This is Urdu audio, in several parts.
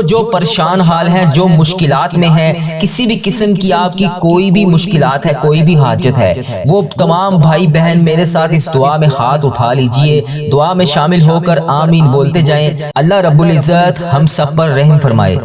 جو پریشان حال ہیں، جو مشکلات میں ہیں، کسی بھی قسم کی آپ کی کوئی بھی مشکلات ہے، کوئی بھی حاجت ہے، وہ تمام بھائی بہن میرے ساتھ اس دعا میں ہاتھ اٹھا لیجئے، دعا میں شامل ہو کر آمین بولتے جائیں۔ اللہ رب العزت ہم سب پر رحم فرمائے۔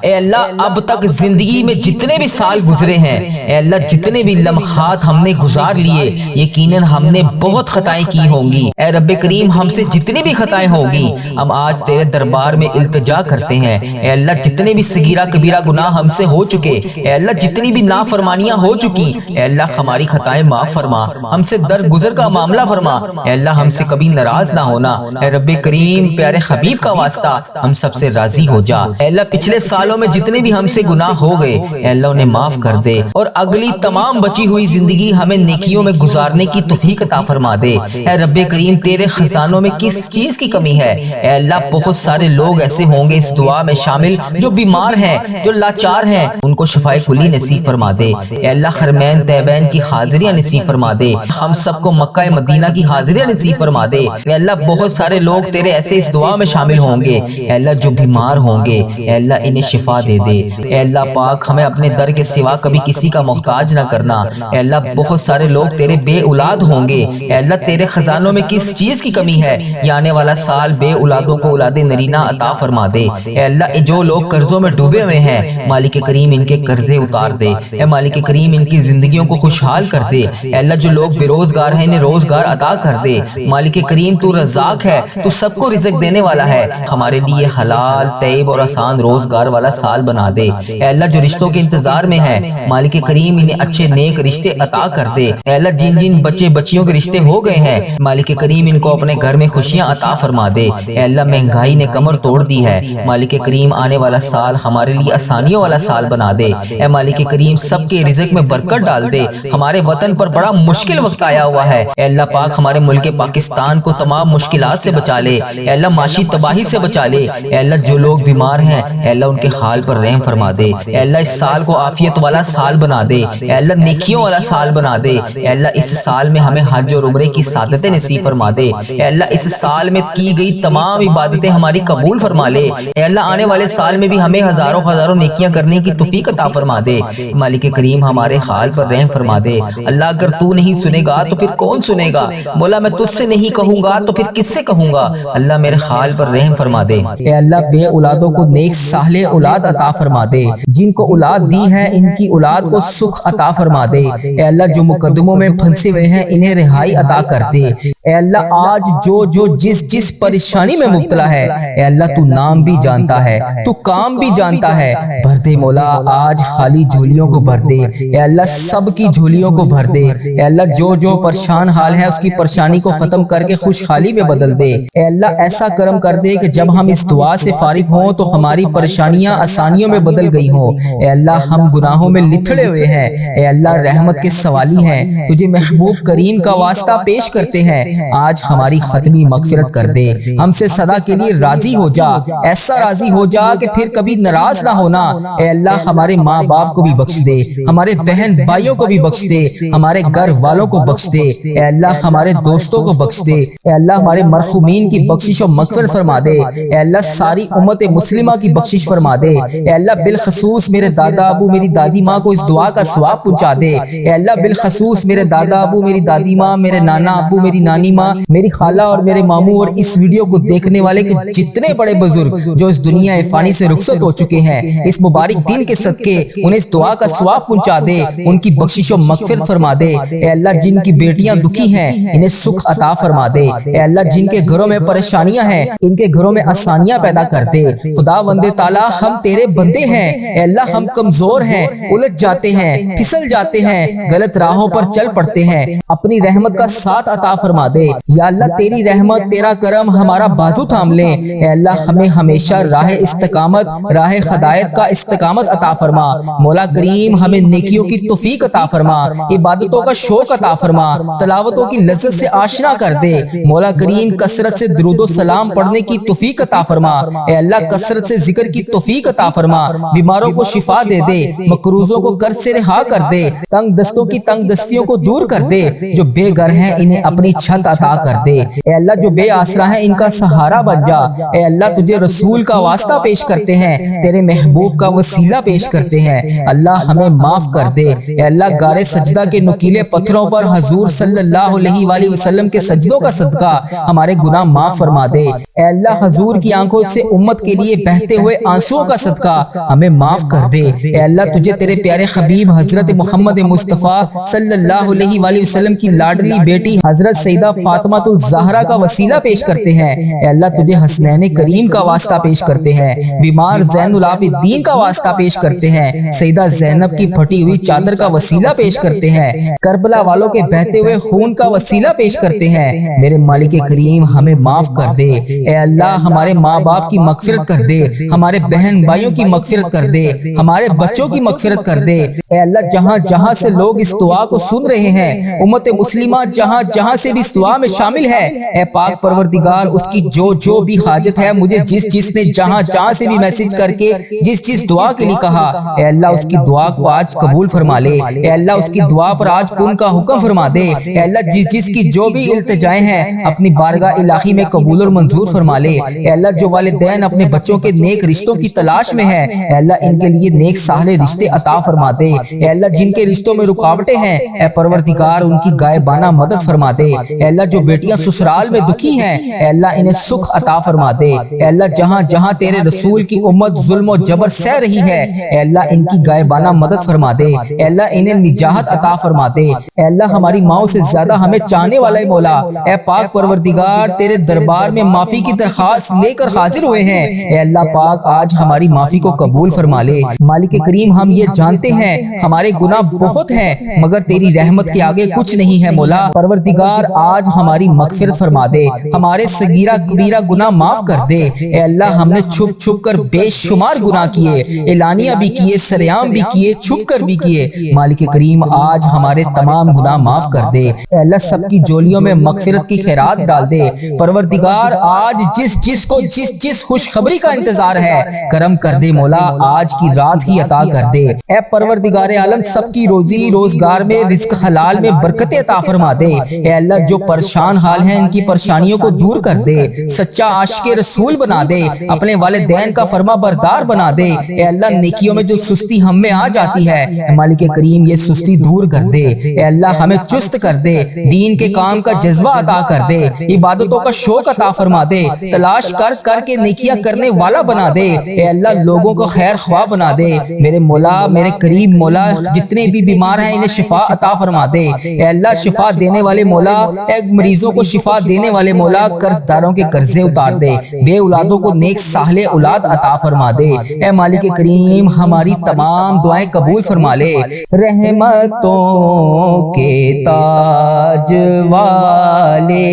اے اللہ اب تک زندگی میں جتنے بھی سال گزرے ہیں، اے اللہ جتنے بھی لمحات ہم نے گزار لیے، یقیناً ہم نے بہت خطائیں کی ہوں گی۔ اے رب کریم ہم سے جتنی بھی خطائیں ہوں گی، ہم آج تیرے دربار میں التجا کرتے ہیں۔ اے اللہ جتنے بھی صغیرہ کبیرہ گناہ ہم سے ہو چکے، اے اللہ جتنی بھی نافرمانیاں ہو چکی، اے اللہ ہماری خطائیں معاف فرما، ہم سے درگزر کا معاملہ فرما۔ اے اللہ ہم سے کبھی ناراض نہ ہونا۔ اے رب کریم پیارے حبیب کا واسطہ ہم سب سے راضی ہو جا۔ اے اللہ پچھلے سالوں میں جتنے بھی ہم سے گناہ ہو گئے، اے اللہ انہیں معاف کر دے، اور اگلی تمام بچی ہوئی زندگی ہمیں نیکیوں میں گزارنے کی توفیق عطا فرما دے۔ اے رب کریم تیرے خزانوں میں کس چیز کی کمی ہے؟ اے اللہ بہت سارے لوگ ایسے ہوں گے اس دعا میں شامل جو بیمار ہیں، جو لاچار ہیں، ان کو شفائے کلی نصیب فرما دے۔ اے اللہ حرمین طیبین کی حاضریاں نصیب فرما دے، ہم سب کو مکہ مدینہ کی حاضریاں نصیب فرما دے۔ اے اللہ بہت سارے لوگ تیرے ایسے اس دعا میں شامل ہوں گے، اے اللہ جو بیمار ہوں گے، اے اللہ انہیں شفا دے دے۔ اے اللہ پاک ہمیں اپنے در کے سوا کبھی کسی کا محتاج نہ کرنا۔ اے اللہ بہت سارے لوگ تیرے بے اولاد ہوں گے، اے اللہ تیرے خزانوں میں کس چیز کی کمی ہے؟ یہ آنے والا سال بے اولادوں کو اولاد نرینہ عطا فرما دے۔ اے اللہ جو لوگ قرضوں میں ڈوبے ہوئے ہیں، مالک کریم ان کے قرضے اتار دے۔ اے مالک کریم ان کی زندگیوں کو خوشحال کر دے۔ اے اللہ جو لوگ بے روزگار ہیں انہیں روزگار عطا کر دے۔ مالک کریم تو رزاق ہے، تو سب کو رزق دینے والا ہے، ہمارے لیے حلال طیب اور آسان روزگار والا سال بنا دے۔ اے اللہ جو رشتوں کے انتظار میں ہیں، مالک کریم انہیں اچھے نیک رشتے عطا کر دے۔ اے اللہ جن جن بچے بچیوں کے رشتے ہو گئے ہیں، مالک کریم ان کو اپنے گھر میں خوشیاں عطا فرما دے۔ اے اللہ مہنگائی نے کمر توڑ دی ہے، مالک کریم آنے والا سال ہمارے لیے آسانیوں والا سال بنا دے۔ اے مالک کریم سب کے رزق میں برکت ڈال دے۔ ہمارے وطن پر بڑا مشکل وقت آیا ہوا ہے، اے اللہ پاک ہمارے ملک پاکستان کو تمام مشکلات سے بچا لے۔ اے اللہ معاشی تباہی سے بچا لے۔ اے اللہ جو لوگ بیمار ہیں، اے اللہ ان کے حال پر رحم فرما دے۔ اے اللہ اس سال کو عافیت والا سال بنا دے۔ اے اللہ نیکیوں والا سال بنا دے۔ اے اللہ اس سال میں ہمیں حج اور عمرے کی سعادتیں نصیب فرما دے۔ اے اللہ اس سال میں کی گئی تمام عبادتیں ہماری قبول فرما لے۔ اے اللہ آنے والے سال میں بھی ہمیں ہزاروں ہزاروں نیکیاں کرنے کی توفیق عطا فرما دے۔ مالک کریم ہمارے حال پر رحم فرما دے۔ اللہ اگر تو نہیں سنے گا تو پھر کون سنے گا؟ مولا میں تجھ سے نہیں کہوں گا تو پھر کس سے کہوں گا؟ اللہ میرے حال پر رحم فرما دے۔ اے اللہ بے اولادوں کو نیک صالح اولاد عطا فرما دے، جن کو اولاد دی ہے ان کی اولاد کو سکھ عطا فرما دے۔ اے اللہ جو مقدموں میں پھنسے ہوئے ہیں انہیں رہائی عطا کر دے۔ اے اللہ آج جو جس پریشانی میں مبتلا ہے، اے اللہ تو نام بھی جانتا ہے، تو کام بھی جانتا ہے، بھر دے مولا آج خالی جھولیوں کو بھر دے۔ اے اللہ سب کی جھولیوں کو بھر دے۔ اے اللہ جو پریشان حال ہے اس کی پریشانی کو ختم کر کے خوشحالی میں بدل دے۔ اے اللہ ایسا کرم کر دے کہ جب ہم اس دعا سے فارغ ہوں تو ہماری پریشانیاں آسانیوں میں بدل گئی ہوں۔ اے اللہ ہم گناہوں میں لتھڑے ہوئے ہیں، اے اللہ رحمت کے سوالی ہیں، تجھے محبوب کریم کا واسطہ پیش کرتے ہیں، آج ہماری ختمی مغفرت کر دے، ہم سے سدا کے لیے راضی ہو جا، ایسا راضی ہو جا کہ پھر کبھی ناراض نہ ہونا۔ اے اللہ ہمارے ماں باپ کو بھی بخش دے، ہمارے بہن بھائیوں کو بھی بخش دے، ہمارے گھر والوں کو بخش دے، اے اللہ ہمارے دوستوں کو بخش دے، اے اللہ ہمارے مرحومین کی بخشش و مغفرت فرما دے، اے اللہ ساری امت مسلمہ کی بخشش فرما دے، اے اللہ بالخصوص میرے دادا ابو میری دادی ماں کو اس دعا کا ثواب پہنچا دے، اے اللہ بالخصوص میرے دادا ابو میری دادی ماں، میرے نانا ابو میری نانی ماں، میری خالہ اور میرے ماموں اور اس ویڈیو کو دیکھنے والے کے جتنے بڑے بزرگ جو اس دنیا فانی سے رخصت ہو چکے ہیں، اس مبارک دن کے صدقے انہیں اس دعا کا ثواب پہنچا دے، ان کی بخشش و مغفرت فرما دے۔ اے اللہ جن کی بیٹیاں دکھی ہیں انہیں سکھ عطا فرما دے، اے اللہ جن کے گھروں میں پریشانیاں ہیں ان کے گھروں میں آسانیاں پیدا کر دے۔ خدا بندے تعالیٰ ہم تیرے بندے ہیں، اے اللہ ہم کمزور ہیں، الجھ جاتے ہیں، پھسل جاتے ہیں، غلط راہوں پر چل پڑتے ہیں، اپنی رحمت کا ساتھ عطا فرما دے۔ یا اللہ تیری رحمت تیرا کرم ہمارا بازو تھام لے، اے اللہ ہمیں ہمیشہ راہ استقامت، راہ ہدایت کا استقامت عطا فرما۔ مولا کریم ہمیں نیکیوں کی توفیق عطا فرما، عبادتوں کا شوق عطا فرما، تلاوتوں کی لذت سے آشنا کر دے۔ مولا کریم کثرت سے درود و سلام پڑھنے کی توفیق عطا فرما، اے اللہ کثرت سے ذکر کی توفیق عطا فرما، بیماروں کو شفا دے دے، مقروضوں کو قرض سے رہا کر دے، تنگ دستوں کی تنگ دستیوں کو دور کر دے، جو بے گھر ہیں انہیں اپنی چھت عطا کر دے، اے اللہ جو بے آسرا ہیں ان کا سہارا بن جا، اے اللہ تجھے رسول کا واسطہ واسطہ پیش کرتے ہیں، تیرے محبوب کا وسیلہ پیش کرتے ہیں، اللہ ہمیں معاف کر دے۔ اے اللہ غار سجدہ کے نکیلے پتھروں پر حضور صلی اللہ علیہ وآلہ وسلم کے سجدوں کا صدقہ ہمارے گناہ معاف فرما دے۔ اے اللہ حضور کی آنکھوں سے امت کے لیے بہتے ہوئے آنسوؤں کا صدقہ ہمیں معاف کر دے۔ اے اللہ تجھے تیرے پیارے حبیب حضرت محمد مصطفیٰ صلی اللہ علیہ وآلہ وسلم کی لاڈلی بیٹی حضرت سیدہ فاطمہ الزہرا کا وسیلہ پیش کرتے ہیں۔ اے اللہ تجھے حسنین کریم کا واسطہ پیش کرتے ہیں، بیمار زین العابدین کا واسطہ پیش کرتے ہیں، سیدہ زینب کی پھٹی ہوئی چادر کا وسیلہ پیش کرتے ہیں، کربلا والوں کے بہتے ہوئے خون کا وسیلہ پیش کرتے ہیں۔ میرے مالک کریم ہمیں معاف کر دے۔ اے اللہ ہمارے ماں باپ کی مغفرت کر دے، ہمارے بہن بھائیوں کی مغفرت کر دے، ہمارے بچوں کی مغفرت کر دے۔ اے اللہ جہاں جہاں سے لوگ اس دعا کو سن رہے ہیں، امت مسلمہ جہاں جہاں سے بھی اس دعا میں شامل ہے، اے پاک پروردگار اس کی جو بھی حاجت ہے، مجھے جس نے جہاں جہاں سے بھی میسج کر کے جس دعا کے لیے کہا، اے اللہ اس کی دعا کو آج قبول فرما لے۔ اے اللہ اس کی دعا پر آج کن کا حکم فرما دے۔ اے اللہ جس کی جو بھی التجائیں ہیں اپنی بارگاہ الہی میں قبول اور منظور فرما لے۔ اے اللہ جو والدین اپنے بچوں کے نیک رشتوں کی تلاش میں ہیں، اے اللہ ان کے لیے نیک صالح رشتے عطا فرما دے۔ اے اللہ جن کے رشتوں میں رکاوٹیں ہیں، اے پروردگار ان کی غائبانہ مدد فرما دے۔ اے اللہ جو بیٹیاں سسرال میں دکھی ہیں، اے اللہ انہیں سکھ عطا فرما دے۔ اے اللہ جہاں جہاں تیرے رسول کی امت ظلم و جبر سہ رہی ہے، اے اللہ ان کی غائبانہ مدد فرما دے۔ اے اللہ انہیں نجات عطا فرما دے۔ اے اللہ ہماری ماؤں سے زیادہ ہمیں چاہنے والا مولا، اے پاک پروردگار تیرے دربار میں معافی کی درخواست لے کر حاضر ہوئے ہیں۔ اے اللہ پاک آج ہماری معافی کو قبول فرما لے۔ مالک کریم ہم یہ جانتے ہیں ہمارے گناہ بہت ہیں، مگر تیری رحمت کے آگے کچھ نہیں ہے مولا۔ پروردگار آج ہماری مغفرت فرما دے، ہمارے صغیرہ کبیرہ گناہ معاف کر دے۔ اے اللہ ہم نے چھپ چھپ کر بے شمار گناہ کیے، اعلانیہ بھی کیے، سریعام بھی کیے، چھپ کر بھی کیے۔ مالک کریم آج ہمارے تمام گناہ معاف کر دے۔ اے اللہ سب کی جولیوں میں مغفرت کی خیرات ڈال دے۔ پروردگار آج جس کو جس خوشخبری کا انتظار ہے کرم کر دے مولا، آج کی رات ہی عطا کر دے۔ اے پروردگار عالم سب کی روزی روزگار میں رزق حلال میں برکت عطا فرما دے۔ اے اللہ جو پریشان حال ہیں ان کی پریشانیوں کو دور کر دے، سچا عاشق رسول بنا دے، اپنے والدین کا فرما بردار بنا دے۔ اے اللہ نیکیوں میں جو سستی ہم میں آ جاتی ہے، مالک کریم یہ سستی دور کر دے۔ اے اللہ ہمیں چست کر دے، دین کے کام کا جذبہ عطا کر دے، عبادتوں کا شوق عطا فرما دے، تلاش کر کے نیکیاں کرنے والا بنا دے۔ اے اللہ لوگوں کو خیر خواہ بنا دے۔ میرے مولا میرے کریم مولا جتنے بھی بیمار ہیں انہیں شفا عطا فرما دے۔ اے اللہ شفا دینے والے مولا، اے مریضوں کو شفا دینے والے مولا قرض داروں کے قرضے اتار دے، بے اولادوں کو نیک صالح اولاد عطا فرما دے۔ اے مالک کریم ہماری تمام دعائیں قبول فرما لے۔ رحمتوں کے تاج والے،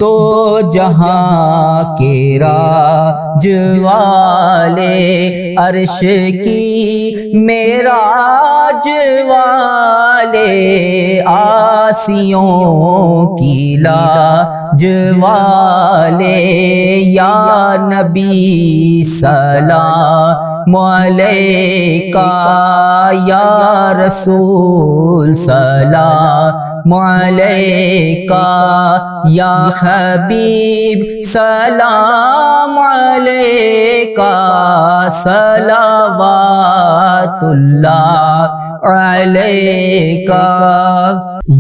دو جہاں کے راج والے، عرش کی معراج والے، آسیوں کی لاج والے، یا نبی سلام علیکہ، یا رسول سلام علیکہ، یا حبیب سلام علیکہ، صلوات اللہ علیکہ۔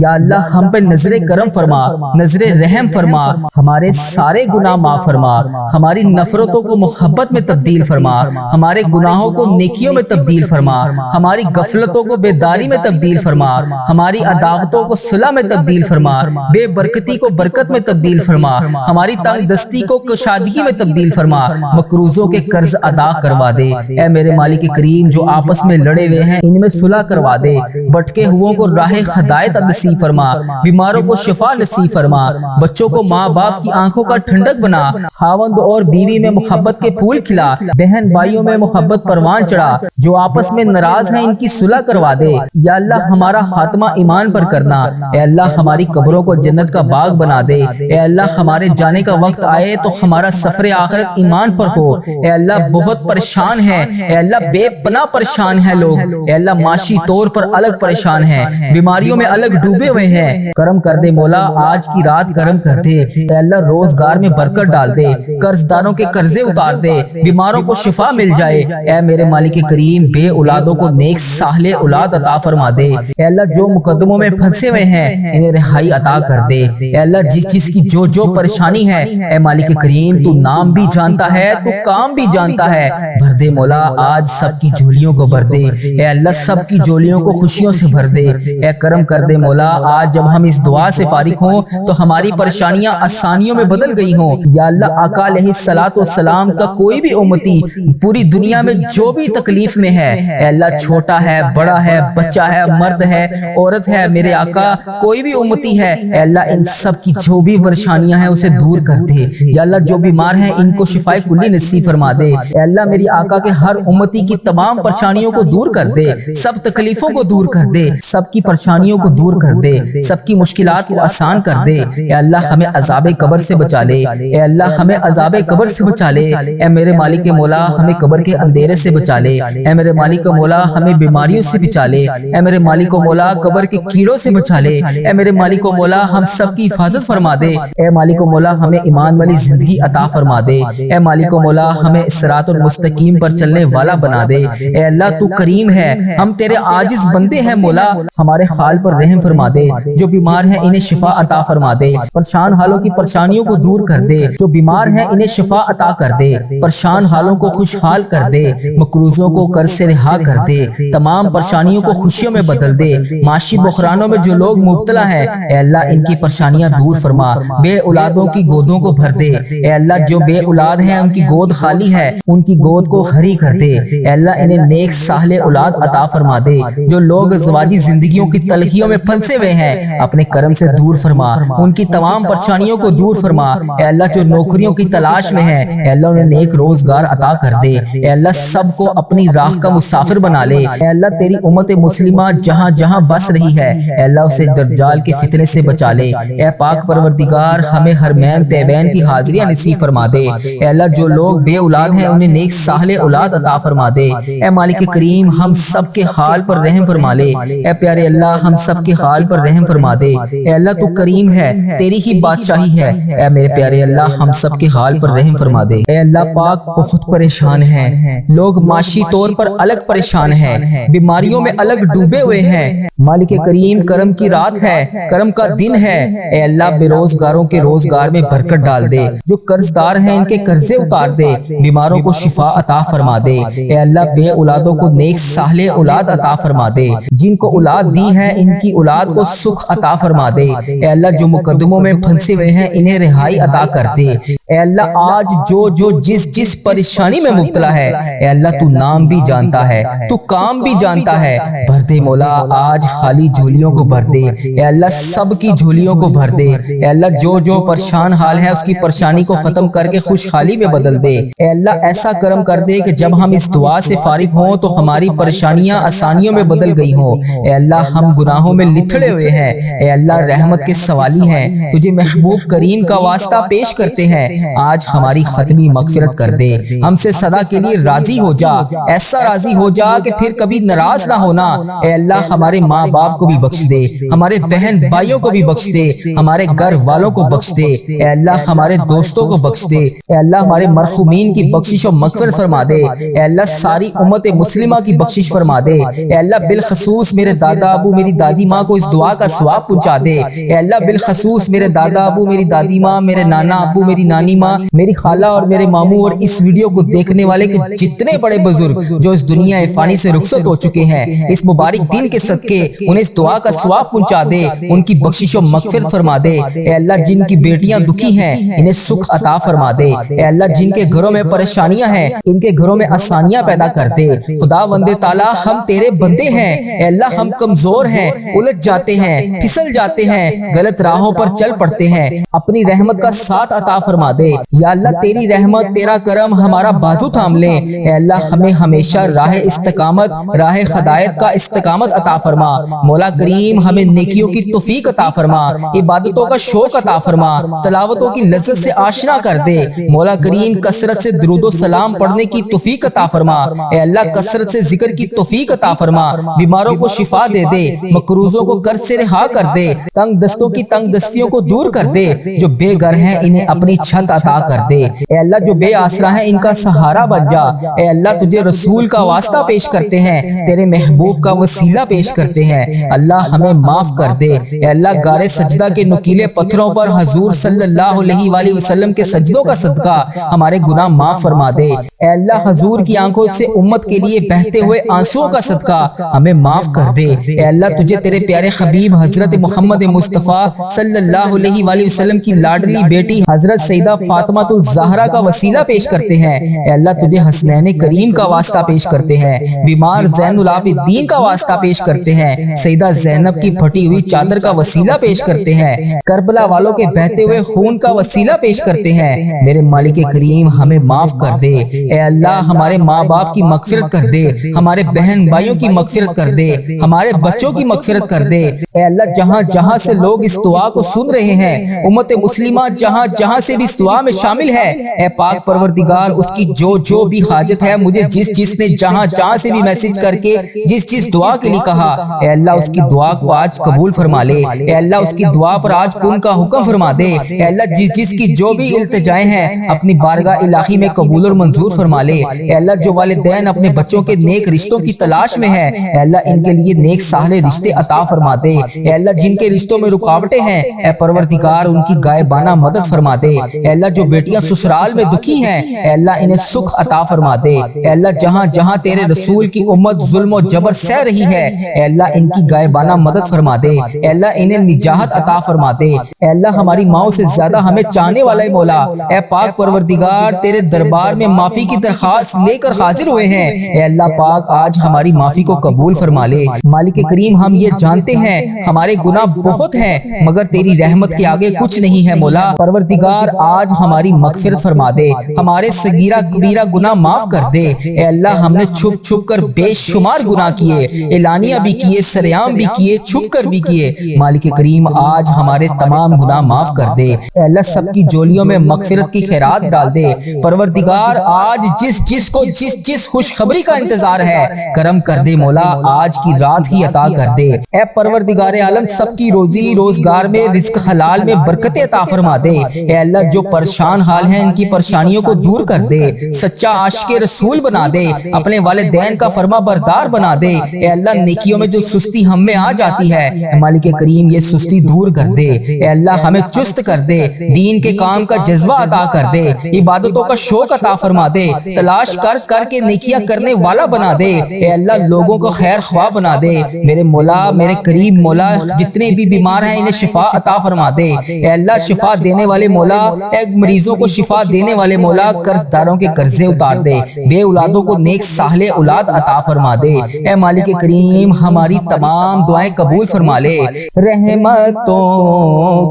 یا اللہ ہم پہ نظر کرم فرما، نظر رحم فرما، ہمارے سارے گناہ معاف فرما، ہماری نفرتوں کو محبت میں تبدیل فرما، ہمارے گناہوں کو نیکیوں میں تبدیل فرما، ہماری غفلتوں کو بیداری میں تبدیل فرما، ہماری عداوتوں کو صلح میں تبدیل فرما، بے برکتی کو برکت میں تبدیل فرما، ہماری تنگ دستی کو کشادگی میں تبدیل فرما، مقروضوں کے قرض ادا کروا دے۔ اے میرے مالک کریم جو آپس میں لڑے ہوئے ہیں ان میں صلح کروا دے، بھٹکے ہوئوں کو راہ ہدایت نصیب فرما، بیماروں کو شفا نصیب فرما، بچوں کو ماں باپ کی آنکھوں کا ٹھنڈک بنا، خاوند اور بیوی میں محبت کے پھول کھلا، بہن بھائیوں میں محبت پروان چڑھا، جو آپس میں ناراض ہیں ان کی صلح کروا دے۔ یا اللہ ہمارا خاتمہ ایمان پر کرنا، اے اللہ ہماری قبروں کو جنت کا باغ بنا دے، اے اللہ ہمارے جانے کا وقت آئے تو ہمارا سفر آخرت ایمان پر ہو، اے اللہ بہت پریشان ہے، اے اللہ بے پناہ پریشان ہے لوگ، اے اللہ معاشی طور پر الگ پریشان ہے، بیماریوں میں الگ ڈوبے ہوئے ہیں، کرم کر دے مولا، آج کی رات کرم کر دے، اے اللہ روزگار میں برکت ڈال دے، قرض داروں کے قرضے اتار دے، بیماروں کو شفا مل جائے، اے میرے مالک کریم بے اولادوں کو نیک صالح اولاد عطا فرما دے، اے اللہ جو مقدموں میں پھنسے ہوئے ہیں انہیں رہائی عطا کر دے، اے اللہ جس چیز کی جو پریشانی ہے اے مالک کریم تو نام بھی جانتا ہے، تو کام بھی جانتا ہے، بھر دے مولا، آج سب کی جھولیوں کو بھر دے، اے اللہ سب کی جھولیوں کو خوشیوں سے بھر دے، اے کرم کر دے مولا، آج جب ہم اس دعا سے فارغ ہوں تو ہماری پریشانیاں آسانیوں میں بدل گئی ہوں، یا اللہ آقا علیہ الصلوۃ والسلام کا کوئی بھی امتی پوری دنیا میں جو بھی تکلیف میں ہے، اے اللہ چھوٹا ہے بڑا ہے بچہ ہے مرد ہے عورت ہے، میرے آقا کوئی بھی امتی ہے، اے اللہ ان سب کی جو بھی پریشانیاں ہیں اسے دور کر دے، یا اللہ جو بیمار ہیں ان کو شفائے کلی نصیب فرما دے، اے اللہ میری آقا کے ہر امتی کی تمام پریشانیوں کو دور کر دے، سب تکلیفوں کو دور کر دے، سب کی پریشانیوں کو دور کر دے، سب کی مشکلات کو آسان کر دے، اے اللہ ہمیں عذاب قبر سے بچا لے، اے اللہ ہمیں عذاب قبر سے بچا لے، اے میرے مالک مولا ہمیں قبر کے اندھیرے سے بچا لے، اے میرے مالک مولا ہمیں بیماریوں سے بچا لے، اے میرے مالک مولا قبر کے کیڑوں سے بچا لے، اے میرے مالک مولا ہم سب کی حفاظت فرما دے، اے مالک مولا ہمیں ایمان والی زندگی عطا فرما دے، اے مالک مولا ہمیں صراط المستقیم پر چلنے والا بنا دے، اے اللہ تو کریم ہے، ہم تیرے عاجز بندے ہیں مولا، ہمارے حال پر رحم فرما دے، جو بیمار ہیں انہیں شفا عطا فرما دے، پریشان حالوں کی پریشانیوں کو دور کر دے، جو بیمار ہیں انہیں شفا عطا کر دے، پریشان حالوں کو خوشحال کر دے، مقروضوں کو قرض سے رہا کر دے، تمام پریشانیوں کو خوشیوں میں بدل دے، معاشی بحرانوں میں جو لوگ مبتلا ہیں اے اللہ ان کی پریشانیاں دور فرما، بے اولادوں کی گودوں کو بھر دے، اے اللہ جو بے اولاد ہیں ان کی گود خالی ہے ان کی گود کو ہری کر دے، اے اللہ انہیں نیک صالح اولاد عطا فرما دے، جو لوگ ازواجی زندگیوں کی تلخیوں میں پھنسے ہوئے ہیں اپنے کرم سے دور فرما، ان کی تمام پریشانیوں کو دور فرما، اے اللہ جو نوکریوں کی تلاش میں ہے اے اللہ انہیں نیک روزگار عطا کر دے، اے اللہ سب کو اپنی راہ کا مسافر بنا لے، اے اللہ تیری امت مسلمہ جہاں جہاں بس رہی ہے اے اللہ اسے دجال کے فتنے سے بچا لے، اے پاک پروردگار ہمیں حرمین طیبین کی حاضریاں نصیب فرما دے، اے اللہ جو لوگ بے اولاد ہیں انہیں نیک صالح اولاد عطا فرما دے، اے مالک کریم ہم سب کے حال پر رحم فرما لے، اے پیارے اللہ ہم سب کے حال پر رحم فرما دے، اے اللہ تو کریم ہے تیری ہی بادشاہی ہے، اے میرے پیارے اللہ ہم سب کے حال پر رحم فرما دے، اے اللہ پاک بہت پریشان ہیں لوگ، معاشی طور پر الگ پریشان ہیں، بیماریوں میں الگ ڈوبے ہوئے ہیں، مالک کریم کرم کی رات ہے کرم کا دن ہے، اے اللہ بے روزگاروں کے روزگار میں برکت ڈال دے، جو قرض دار ہیں ان کے قرضے اتار دے، بیماروں کو شفا عطا فرما دے، اے اللہ بے اولادوں کو نیک صالح اولاد عطا فرما دے، جن کو اولاد دی ہے ان کی اولاد کو سکھ عطا فرما دے، اے اللہ جو مقدموں میں پھنسے ہوئے ہیں انہیں رہائی عطا کر دے، اے اللہ آج جو جس پریشانی میں مبتلا ہے اے اللہ تو نام بھی جانتا ہے تو کام بھی جانتا ہے، بھر دے مولا آج خالی جھولیوں کو بھر دے، اے اللہ سب کی جھولیوں کو بھر دے، اے اللہ جو پریشان حال ہے اس کی پریشانی کو ختم کر کے خوشحالی میں بدل دے، اے اللہ ایسا کرم کر دے کہ جب ہم اس دعا سے فارغ ہوں تو ہماری پریشانیاں آسانیوں میں بدل گئی ہوں، اے اللہ ہم گناہوں میں لتھڑے ہوئے ہیں، اے اللہ رحمت کے سوالی ہیں، تجھے محبوب کریم کا واسطہ پیش کرتے ہیں، آج ہماری ختمی مغفرت کر دے، ہم سے سدا کے لیے راضی ہو جا، ایسا راضی ہو جا کہ پھر کبھی ناراض نہ ہونا، اے اللہ ہمارے ماں باپ کو بھی بخش دے، ہمارے بہن بھائیوں کو بھی بخش دے، ہمارے گھر والوں کو بخش دے، اے اللہ ہمارے دوستوں کو بخش دے، اے اللہ ہمارے مرحومین کی بخشش و مغفرت فرما دے، اے اللہ ساری امت مسلمہ کی بخشش فرما دے، اے اللہ بالخصوص میرے دادا ابو میری دادی ماں کو اس دعا کا ثواب پہنچا دے، اے اللہ بالخصوص میرے دادا ابو میری دادی ماں میرے نانا ابو میری نانی ماں میری خالہ اور میرے ماموں اور اس ویڈیو کو دیکھنے والے کے جتنے بڑے بزرگ جو اس دنیا فانی سے رخصت ہو چکے ہیں اس مبارک دن کے صدقے انہیں اس دعا کا ثواب پہنچا دے، ان کی بخشش و مغفرت فرما دے، اے اللہ جن کی بیٹیاں دکھی ہیں انہیں سکھ عطا فرما دے، اے اللہ جن کے گھروں میں پریشانیاں ہیں ان کے گھروں میں آسانیاں پیدا کر دے، خدا وند تعالی ہم تیرے بندے ہیں، اے اللہ ہم کمزور ہیں، الجھ جاتے ہیں پھسل جاتے ہیں، غلط راہوں پر چل پڑتے ہیں، اپنی رحمت کا ساتھ عطا فرما دے، یا اللہ تیری رحمت تیرا کرم ہمارا بازو تھام لے، اے اللہ ہمیں ہمیشہ راہ استقامت راہ ہدایت کا استقامت عطا فرما، مولا کریم ہمیں نیکیوں کی توفیق عطا فرما، عبادتوں کا شوق عطا فرما، تلاوتوں کی لذت سے آشنا کر دے۔ مولا کریم کثرت سے درود و سلام پڑھنے کی توفیق عطا فرما، اے اللہ کثرت سے ذکر کی توفیق عطا فرما، بیماروں کو شفا دے دے، مقروضوں کو قرض سے رہا کر دے، تنگ دستوں کی تنگ دستیوں کو دور کر دے، جو بے گھر ہیں انہیں اپنی چھت عطا کر دے، اے اللہ جو بے آسرا ہیں ان کا سہارا بن جا، اے اللہ تجھے رسول کا واسطہ پیش کرتے ہیں، تیرے محبوب کا وسیلہ پیش کرتے ہیں، اللہ ہمیں معاف کر دے، اے اللہ غار سجدہ کے نکیلے پتھروں پر حضور صلی اللہ علیہ وآلہ وسلم کے سجدوں کا صدقہ ہمارے گناہ معاف فرما دے، اے اللہ حضور کی آنکھوں سے امت کے لیے بہتے ہوئے آنسوؤں کا صدقہ ہمیں معاف کر دے، اے اللہ تجھے تیرے پیارے حبیب حضرت محمد مصطفیٰ صلی اللہ علیہ وآلہ وسلم کی لاڈلی بیٹی حضرت سیدہ فاطمہ الزہرا کا وسیلہ پیش کرتے ہیں، اے اللہ تجھے حسنین کریم کا واسطہ پیش کرتے ہیں، بیمار زین العابدین کا واسطہ پیش کرتے ہیں، سیدہ زینب کی پھٹی ہوئی چادر کا وسیلہ پیش کرتے ہیں، کربلا والوں کے بہتے ہوئے خون کا وسیلہ پیش کرتے ہیں، میرے مالک کریم ہمیں معاف کر دے، اے اللہ ہمارے ماں باپ کی مغفرت کر دے، ہمارے بہن بھائیوں کی مغفرت کر دے، ہمارے بچوں کی مغفرت کر دے، اے اللہ جہاں جہاں سے لوگ اس دعا کو سن رہے ہیں، امت مسلمہ جہاں جہاں سے بھی اس دعا میں شامل ہے، اے پاک پروردگار اس کی جو بھی حاجت ہے، مجھے جس نے جہاں جہاں سے بھی میسج کر کے جس دعا کے لیے کہا، اے اللہ اس کی دعا کو آج قبول فرما لے، اے اللہ اس کی دعا پر آج کن کا حکم فرما دے، اے اللہ جس کی جو بھی التجائیں ہیں اپنی بارگاہ الہی میں قبول اور منظور فرما لے، اے اللہ جو والدین اپنے بچوں کے نیک رشتوں کی تلاش میں ہیں، اے اللہ ان کے لیے نیک صالح رشتے عطا فرما دے، اے اللہ جن کے رشتوں میں رکاوٹیں ہیں، اے پروردگار ان کی غائبانہ مدد فرما دے، اے اللہ جو بیٹیاں سسرال میں دکھی ہیں، اے اللہ انہیں سکھ عطا فرما دے، اے اللہ جہاں جہاں تیرے رسول کی امت ظلم و جبر سہ رہی ہے، اے اللہ ان کی غائبانہ مدد فرما دے، اے اللہ انہیں نجات عطا فرما دے، اے اللہ ہماری ماؤں سے زیادہ ہمیں چاہنے والا مولا، اے پاک پروردگار تیرے دربار میں معافی کی درخواست لے کر حاضر ہوئے ہیں، اے اللہ پاک آج ہماری معافی کو قبول فرما لے، مالک کریم ہم یہ جانتے ہیں ہمارے گناہ بہت ہیں مگر تیری رحمت کے آگے کچھ نہیں ہے مولا، پروردگار آج ہماری مغفرت فرما دے، ہمارے صغیرہ کبیرہ گناہ معاف کر دے، اے اللہ ہم نے چھپ چھپ کر بے شمار گناہ کیے، اعلانیہ بھی کیے، سریعام بھی کیے، چھپ کر بھی کیے، مالک کریم آج ہمارے تمام گناہ معاف کر دے، اے اللہ سب کی جولیوں میں مغفرت کی خیرات ڈال دے، پروردگار آج جس خوشخبری کا انتظار ہے کرم کر دے مولا، آج کی رات ہی عطا کر دے، اے پروردگار عالم سب کی روزی روزگار میں رزق حلال میں برکت عطا فرما دے، اے اللہ جو پریشان حال ہیں ان کی پریشانیوں کو دور کر دے، سچا عاشق رسول بنا دے، اپنے والدین کا فرما بردار بنا دے، اے اللہ نیکیوں میں جو سستی ہم میں آ جاتی ہے مالک کریم یہ سستی دور کر دے، اے اللہ ہمیں چست کر دے، دین کے کام کا جذبہ عطا کر دے، عبادتوں کا شوق عطا فرما دے، تلاش کر کے نیکیاں کرنے والا بنا دے، اے اللہ لوگوں کو خیر خواہ بنا دے، میرے مولا میرے کریم مولا جتنے بھی بیمار ہیں انہیں شفا عطا فرما دے، اے اللہ شفا دینے والے مولا، اے مریضوں کو شفا دینے والے مولا قرض داروں کے قرضے اتار دے، بے اولادوں کو نیک صالح اولاد عطا فرما دے، اے مالک کریم ہماری تمام دعائیں قبول فرما لے، رحمتوں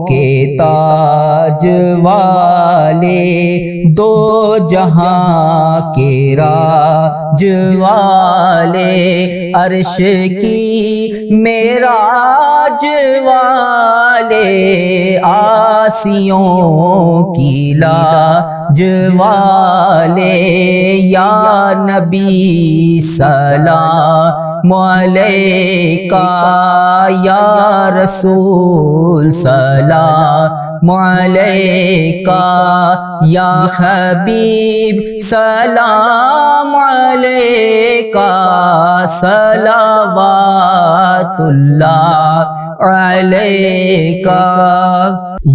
کے تاج والے دو جہاں کے راج والے عرش کی معراج والے آسیوں کی لاج والے یا نبی سلام علیکہ یا رسول سلام علیکہ یا حبیب سلام علیکہ صلوات اللہ علیکہ،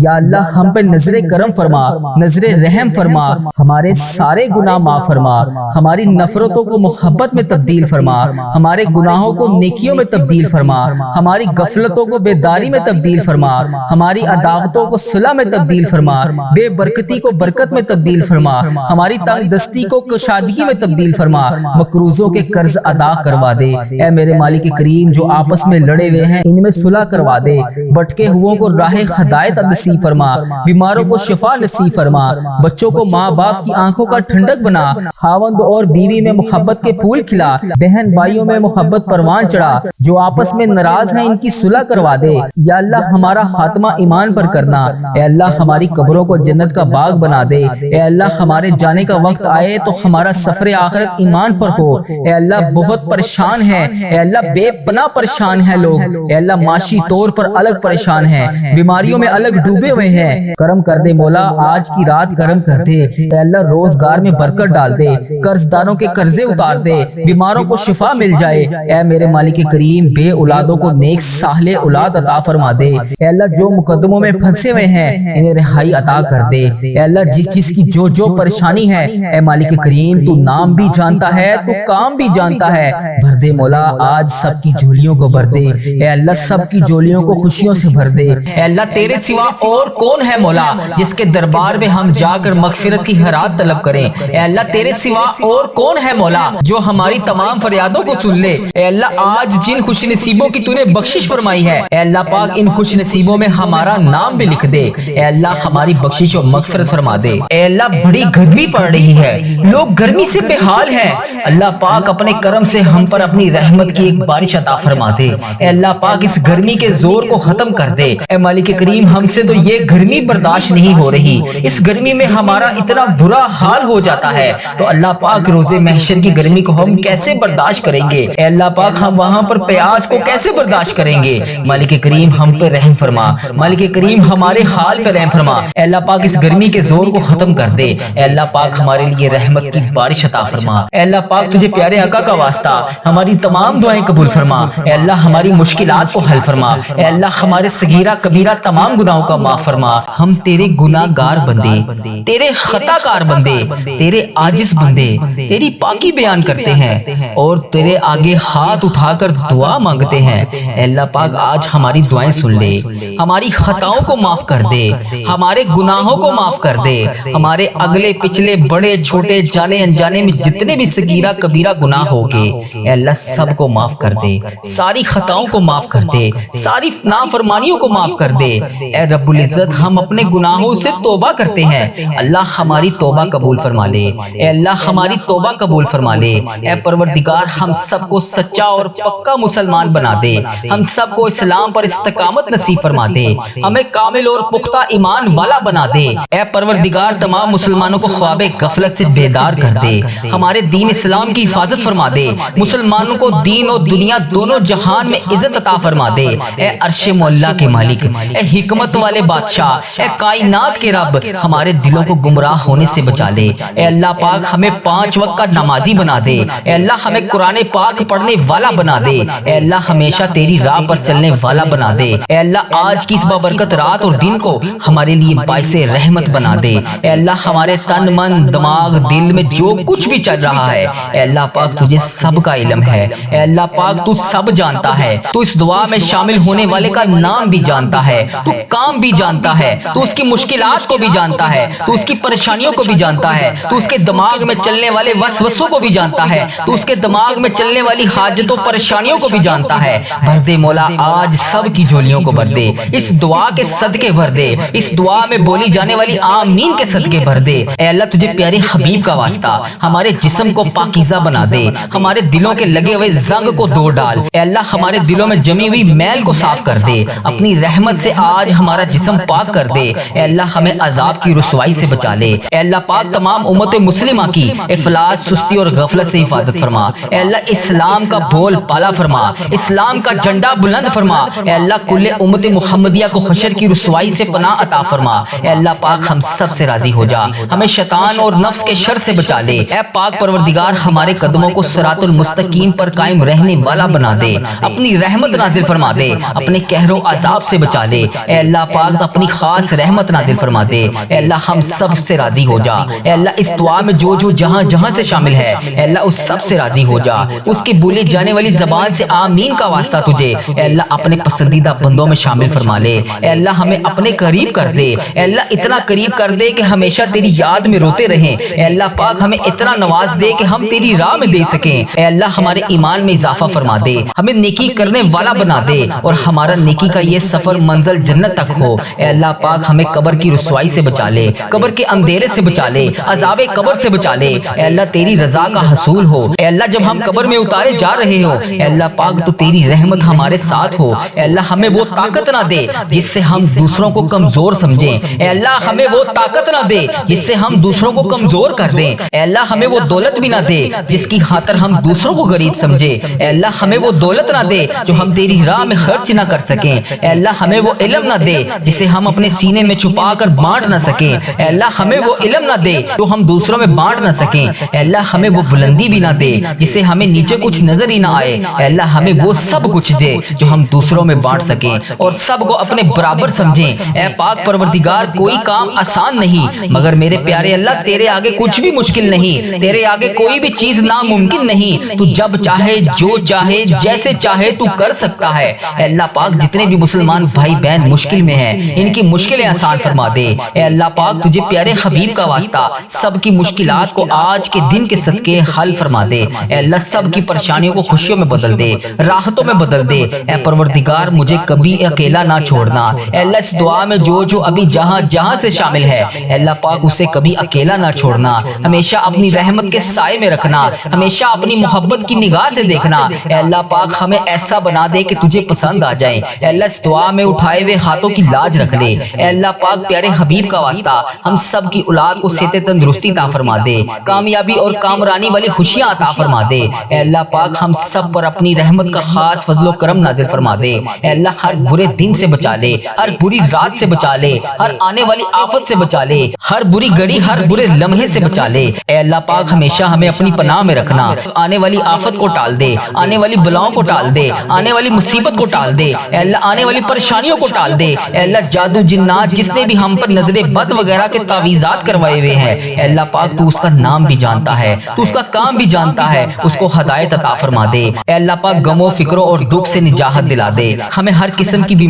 یا اللہ ہم پہ نظر کرم فرما، نظر رحم فرما، ہمارے سارے گناہ معاف فرما، ہماری نفرتوں کو محبت میں تبدیل فرما، ہمارے گناہوں کو نیکیوں میں تبدیل فرما، ہماری غفلتوں کو بیداری میں تبدیل فرما، ہماری عداوتوں کو صلح میں تبدیل فرما، بے برکتی کو برکت میں تبدیل فرما، ہماری تنگ دستی کو کشادگی میں تبدیل فرما، مقروضوں کے قرض ادا کروا دے، اے میرے مالک کریم جو آپس میں لڑے ہوئے ہیں ان میں صلح کروا دے، بھٹکے ہوئوں کو راہ ہدایت نصیب فرما، بیماروں کو شفا نصیب فرما، بچوں کو ماں باپ کی آنکھوں کا ٹھنڈک بنا، خاوند اور بیوی میں محبت کے پھول کھلا، بہن بھائیوں میں محبت پروان چڑھا، جو آپس میں ناراض ہیں ان کی صلح کروا دے۔ یا اللہ ہمارا خاتمہ ایمان پر کرنا۔ اے اللہ ہماری قبروں کو جنت کا باغ بنا دے۔ اے اللہ ہمارے جانے کا وقت آئے تو ہمارا سفر آخرت ایمان پر ہو۔ اے اللہ بہت پریشان ہے، اے اللہ بے پناہ پریشان ہے لوگ، اے اللہ معاشی طور پر الگ پریشان ہیں، بیماریوں میں الگ ڈوبے ہوئے ہیں۔ کرم کر دے مولا، آج کی رات کرم کر دے۔ اے اللہ روزگار میں برکت ڈال دے، قرض داروں کے قرضے اتار دے، بیماروں کو شفا مل جائے۔ اے میرے مالک کریم، بے اولادوں کو نیک صالح اولاد عطا فرما دے۔ اے اللہ جو مقدموں میں پھنسے ہوئے ہیں انہیں رہائی عطا کر دے۔ اے اللہ جس چیز کی جو پریشانی ہے، اے مالک کریم تو نام بھی جانتا ہے، تو کام بھی جانتا ہے، بھر دے مولا، آج سب کی جھولیوں کو بھر دے۔ اے اللہ سب کی جھولیوں کو خوشیوں سے بھر دے۔ اے اللہ تیرے سوا اور کون ہے مولا جس کے دربار میں ہم جا کر مغفرت کی خیرات طلب کریں؟ اے اللہ تیرے سوا اور کون ہے مولا جو ہماری تمام فریادوں کو سن لے؟ اے اللہ آج جن خوش نصیبوں کی تو نے بخشش فرمائی ہے، اے اللہ پاک ان خوش نصیبوں میں ہمارا نام بھی لکھ دے۔ اے اللہ ہماری بخشش اور مغفرت فرما دے۔ اے اللہ بڑی گرمی پڑ رہی ہے، لوگ گرمی سے بے حال ہیں، اللہ پاک اپنے کرم سے ہم پر اپنی رحمت کی ایک بارش عطا فرما دے۔ اے اللہ پاک اس گرمی کے زور کو ختم کر دے۔ اے مالک کریم ہم سے تو یہ گرمی برداشت نہیں ہو رہی، اس گرمی میں ہمارا اتنا برا حال ہو جاتا ہے، تو اللہ پاک روز محشر کی گرمی کو ہم کیسے برداشت کریں گے؟ اے اللہ پاک ہم وہاں پر پیاس کو کیسے برداشت کریں گے؟ مالک کریم ہم پہ رحم فرما، مالک کریم ہمارے حال پہ رحم فرما۔ اے اللہ پاک اس گرمی کے زور کو ختم کر دے۔ اے اللہ پاک ہمارے لیے رحمت کی بارش عطا فرما۔ اے اللہ پاک تجھے پیارے آقا کا واسطہ ہماری تمام دعائیں قبول فرما۔ اے اللہ ہماری مشکلات کو حل فرما۔ اے اللہ ہمارے صغیرہ کبیرہ تمام گناہوں کا معاف فرما۔ ہم تیرے گناہ گار بندے، تیرے خطا کار بندے، تیرے عاجز بندے تیری پاکی بیان کرتے ہیں اور تیرے آگے ہاتھ اٹھا کر دعا مانگتے ہیں۔ اے اللہ پاک آج ہماری دعائیں سن لے، ہماری خطاؤں کو معاف کر دے، ہمارے گناہوں کو معاف کر دے، ہمارے اگلے پچھلے بڑے چھوٹے جانے انجانے میں جتنے بھی صغیرہ کبیرہ گناہ ہوگے اے اللہ سب کو معاف کر دے، ساری خطاؤں کو معاف کر دے، ساری نافرمانیوں کو معاف کر دے۔ اے رب العزت ہم اپنے گناہوں سے توبہ کرتے ہیں، اللہ ہماری توبہ قبول فرما لے۔ اے اللہ ہماری توبہ قبول فرما لے۔ اے پروردگار ہم سب کو سچا اور پکا مسلمان بنا دے، ہم سب کو اسلام پر استقامت نصیب فرما دے، ہمیں کامل اور پختہ ایمان والا بنا دے۔ اے پروردگار تمام مسلمانوں کو خواب غفلت سے بیدار کر دے، ہمارے دین اسلام کی حفاظت فرما دے، مسلمانوں کو دین اور دنیا دونوں جہان میں عزت عطا فرما دے۔ اے عرش مولا کے مالک، اے حکمت والے بادشاہ، اے کائنات کے رب ہمارے دلوں کو گمراہ ہونے سے بچا لے۔ اے اللہ پاک ہمیں 5 وقت کا نمازی بنا دے، اے اللہ ہمیں قرآن پاک پڑھنے والا بنا دے، اے اللہ ہمیشہ تیری راہ پر چلنے والا بنا دے۔ اے اللہ آج کی اس بابرکت رات اور دن کو ہمارے لیے باعث رحمت بنا دے۔ اے اللہ ہمارے تن من دماغ دل میں جو کچھ بھی چل رہا ہے اے اللہ پاک تجھے سب کا علم ہے، اے اللہ پاک تو سب جانتا ہے، تو اس دعا میں شامل ہونے والے کا نام بھی جانتا ہے، تو کام بھی جانتا ہے، تو اس کی مشکلات کو بھی جانتا ہے، تو اس کی پریشانیوں کو بھی جانتا ہے، تو اس کے دماغ میں چلنے والے وسوسوں کو بھی جانتا ہے، تو اس کے دماغ میں چلنے والی حاجتوں پریشانیوں کو بھی جانتا ہے۔ بھر دے مولا آج سب کی جھولیوں کو بھر دے، اس دعا کے صدقے بھر دے، اس دعا میں بولی جانے والی آمین کے صدقے بھر دے۔ اے اللہ تجھے پیارے حبیب کا واسطہ ہمارے جسم کو پاکیزہ بنا دے، ہمارے دلوں کے لگے ہوئے زنگ کو دھو ڈال، اے اللہ ہمارے دلوں میں جمی ہوئی میل کو صاف کر دے، اپنی رحمت سے آج ہمارا جسم پاک کر دے، اے اللہ ہمیں عذاب کی رسوائی سے بچا لے۔ اے اللہ پاک تمام امت مسلمہ کی افلاس سستی اور غفلت سے حفاظت فرما، اے اللہ اسلام کا بول پالا فرما، اسلام کا جھنڈا بلند فرما، اے اللہ کل امت محمدیہ کو حشر کی رسوائی سے پناہ عطا فرما۔ اے اللہ پاک ہم سب سے راضی ہو جا، ہمیں شیطان اور نفس کے شر سے بچا لے۔ اے پاک پروردگار ہمارے قدموں کو صراط المستقیم پر قائم رہنے والا بنا دے، اپنی رحمت نازل فرما دے، اپنے قہر و عذاب سے بچا لے۔ اے اللہ پاک اپنی خاص رحمت نازل فرما دے، اے اللہ ہم سب سے راضی ہو جا۔ اے اللہ اس دعا میں جو جہاں جہاں سے شامل ہے اے اللہ اس سب سے راضی ہو جا، اس کی بولی جانے والی زبان سے آمین کا واسطہ تجھے اے اللہ اپنے پسندیدہ بندوں میں شامل فرما لے۔ اے اللہ ہمیں اپنے قریب کر دے، اے اللہ اتنا قریب کر دے کہ ہمیشہ تیری یاد میں روتے رہیں۔ اے اللہ پاک ہمیں اتنا نواز دے کہ ہم تیری راہ میں دے سکیں۔ اے اللہ ہمارے ایمان میں اضافہ فرما دے، ہمیں نیکی کرنے والا بنا دے اور ہمارا نیکی کا یہ سفر منزل جنت تک ہو۔ اے اللہ پاک ہمیں قبر کی رسوائی سے بچا لے، قبر کے اندھیرے سے بچا لے، عذاب قبر سے بچا لے۔ اے اللہ تیری رضا کا حصول ہو۔ اے اللہ جب ہم قبر میں اتارے جا رہے ہو اے اللہ پاک تو تیری رحمت ہمارے ساتھ ہو۔ اے اللہ ہمیں وہ طاقت نہ دے جس سے ہم دوسروں کو کمزور سمجھیں۔ اے اللہ ہمیں وہ طاقت نہ دے جس سے ہم دوسروں کو کمزور کر دیں۔ اے اللہ ہمیں وہ دولت بھی نہ دے جس کی خاطر ہم دوسروں کو غریب سمجھے۔ اے اللہ ہمیں وہ دولت نہ دے جو ہم تیری راہ میں خرچ نہ کر سکیں۔ اے اللہ ہمیں وہ علم نہ دے جسے ہم اپنے سینے میں چھپا کر بانٹ نہ سکیں۔ اے اللہ ہمیں وہ علم نہ دے جو ہم دوسروں میں بانٹ نہ سکیں۔ اے اللہ ہمیں وہ بلندی بھی نہ دے جسے ہمیں نیچے کچھ نظر ہی نہ آئے۔ اے اللہ ہمیں وہ سب کچھ دے جو ہم دوسروں میں بانٹ سکیں اور سب کو اپنے برابر سمجھیں۔ اے پاک پروردگار کوئی کام آسان نہیں مگر میرے پیارے اللہ تیرے آگے کچھ بھی مشکل نہیں، تیرے آگے کوئی بھی چیز ناممکن نہیں۔ تو جب چاہے جو چاہے جیسے چاہے تو کر سکتا ہے۔ اے اللہ پاک جتنے بھی مسلمان بھائی بہن مشکل میں ہیں ان کی مشکلیں آسان فرما دے۔ اے اللہ پاک تجھے پیارے حبیب کا واسطہ سب کی مشکلات کو آج کے دن کے صدقے حل فرما دے۔ اے اللہ سب کی پریشانیوں کو خوشیوں میں بدل دے، راحتوں میں بدل دے۔ اے پروردگار مجھے کبھی اکیلا نہ چھوڑنا۔ اے اللہ اس دعا میں جو ابھی جہاں جہاں سے شامل ہے اے اللہ پاک اسے کبھی اکیلا نہ چھوڑنا، ہمیشہ اپنی رحمت کے سائے میں رکھنا، ہمیشہ اپنی محبت کی نگاہ سے دیکھنا۔ اے اللہ پاک ہمیں ایسا بنا دے کہ تجھے پسند آ جائے۔ اے اللہ اس دعا میں اٹھائے ہوئے ہاتھوں کی لاج رکھ لے۔ اے اللہ پاک پیارے حبیب کا واسطہ ہم سب کی اولاد کو صحت تندرستی عطا فرما دے، کامیابی اور کامرانی والی خوشیاں عطا فرما دے۔ اے اللہ پاک ہم سب پر اپنی رحمت کا خاص فضل و کرم نازل فرما دے۔ اے اللہ ہر برے دن سے بچا لے، ہر بری رات سے بچا لے، ہر آنے والی آفت سے بچا لے، ہر بری گھڑی ہر برے لمحے سے بچا لے۔ اے اللہ پاک ہمیشہ ہمیں اپنی پناہ میں رکھنا، آنے والی آفت کو ٹال دے، آنے والی بلاؤں کو ٹال دے، آنے والی مصیبت کو ٹال دے۔ اے اللہ آنے والی پریشانیوں کو ٹال دے۔ اے اللہ جادو جنات جس نے بھی ہم پر نظر بد وغیرہ کے تعویذات کروائے ہوئے ہیں اے اللہ پاک تو اس کا نام بھی جانتا ہے، تو اس کا کام بھی جانتا ہے، اس کو ہدایت عطا فرما دے۔ اے اللہ پاک غم و فکروں اور دکھ سے نجات دلا دے، ہمیں ہر قسم کی